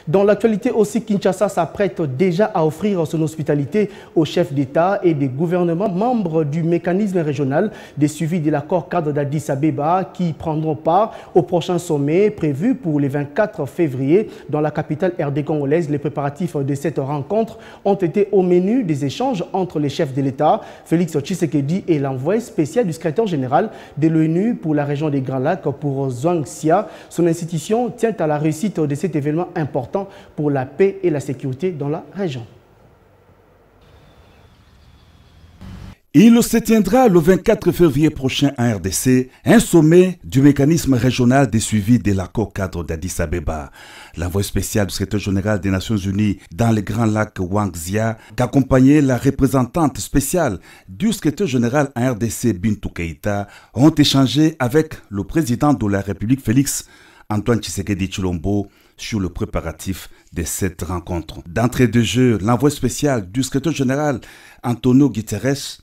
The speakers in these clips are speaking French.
Dans l'actualité aussi, Kinshasa s'apprête déjà à offrir son hospitalité aux chefs d'État et des gouvernements membres du mécanisme régional des suivis de l'accord cadre d'Addis Abeba qui prendront part au prochain sommet prévu pour le 24 février dans la capitale RD congolaise. Les préparatifs de cette rencontre ont été au menu des échanges entre les chefs de l'État, Félix Tshisekedi, et l'envoyé spécial du secrétaire général de l'ONU pour la région des Grands Lacs pour Zhuang Xia. Son institution tient à la réussite de cet événement important pour la paix et la sécurité dans la région. Il se tiendra le 24 février prochain en RDC un sommet du mécanisme régional des suivis de l'accord cadre d'Addis Abeba. L'envoyé spécial du secrétaire général des Nations Unies dans les Grands Lacs, Zhuang Xia, qu'accompagnait la représentante spéciale du secrétaire général en RDC, Bintou Keïta, ont échangé avec le président de la République, Félix Antoine Tshisekedi Tshilombo, sur le préparatif de cette rencontre. D'entrée de jeu, l'envoyé spécial du secrétaire général, Antonio Guterres,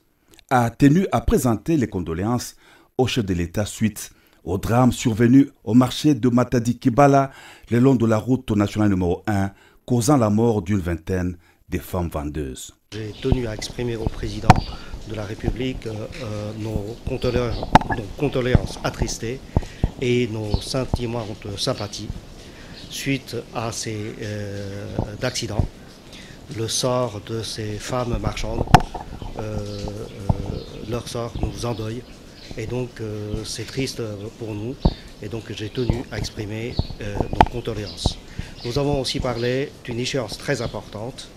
a tenu à présenter les condoléances au chef de l'État suite au drame survenu au marché de Matadi-Kibala le long de la route nationale numéro 1, causant la mort d'une vingtaine de femmes vendeuses. J'ai tenu à exprimer au président de la République nos condoléances attristées et nos sentiments de sympathie suite à ces accidents. Le sort de ces femmes marchandes, leur sort nous endeuille et donc c'est triste pour nous et donc j'ai tenu à exprimer nos condoléances. Nous avons aussi parlé d'une échéance très importante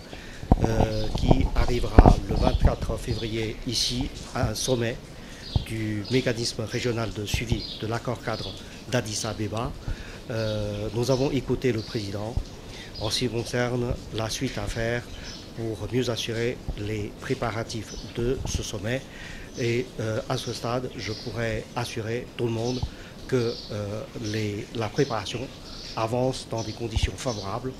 qui arrivera le 24 février ici à un sommet du mécanisme régional de suivi de l'accord cadre d'Addis Abeba. Nous avons écouté le président en ce qui concerne la suite à faire pour mieux assurer les préparatifs de ce sommet. Et à ce stade, je pourrais assurer tout le monde que la préparation avance dans des conditions favorables.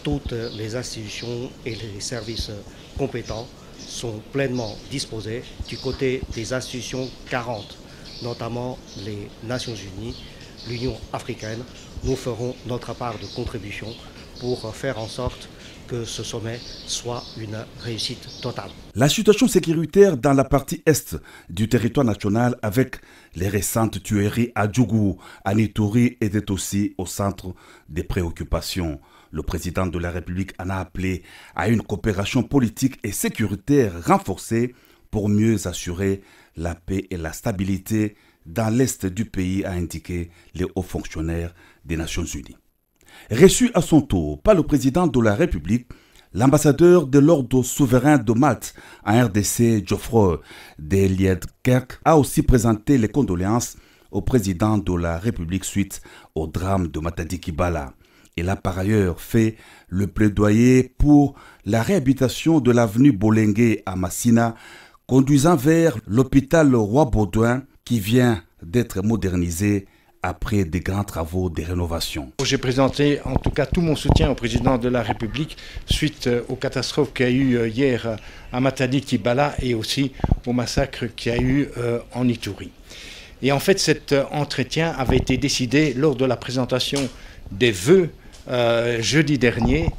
Toutes les institutions et les services compétents sont pleinement disposés du côté des institutions 40, notamment les Nations Unies, l'Union africaine. Nous ferons notre part de contribution pour faire en sorte que ce sommet soit une réussite totale. La situation sécuritaire dans la partie est du territoire national avec les récentes tueries à Djougou, à Nitouri était aussi au centre des préoccupations. Le président de la République en a appelé à une coopération politique et sécuritaire renforcée pour mieux assurer la paix et la stabilité dans l'est du pays, a indiqué les hauts fonctionnaires des Nations Unies. Reçu à son tour par le président de la République, l'ambassadeur de l'ordre souverain de Malte en RDC, Geoffroy de Liedkerk, a aussi présenté les condoléances au président de la République suite au drame de Matadi-Kibala. Il a par ailleurs fait le plaidoyer pour la réhabilitation de l'avenue Bolengue à Massina, conduisant vers l'hôpital Roi-Baudouin qui vient d'être modernisé après des grands travaux de rénovation. J'ai présenté en tout cas tout mon soutien au président de la République suite aux catastrophes qu'il y a eu hier à Matadi-Kibala et aussi au massacre qu'il y a eu en Ituri. Et en fait cet entretien avait été décidé lors de la présentation des vœux jeudi dernier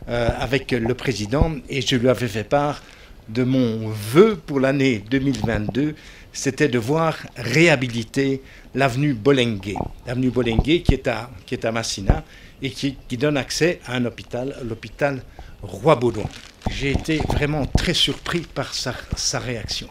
avec le président et je lui avais fait part de mon vœu pour l'année 2022, c'était de voir réhabiliter l'avenue Bolengue. L'avenue Bolengue qui est à Massina et qui donne accès à un hôpital, l'hôpital Roi-Baudouin. J'ai été vraiment très surpris par sa réaction.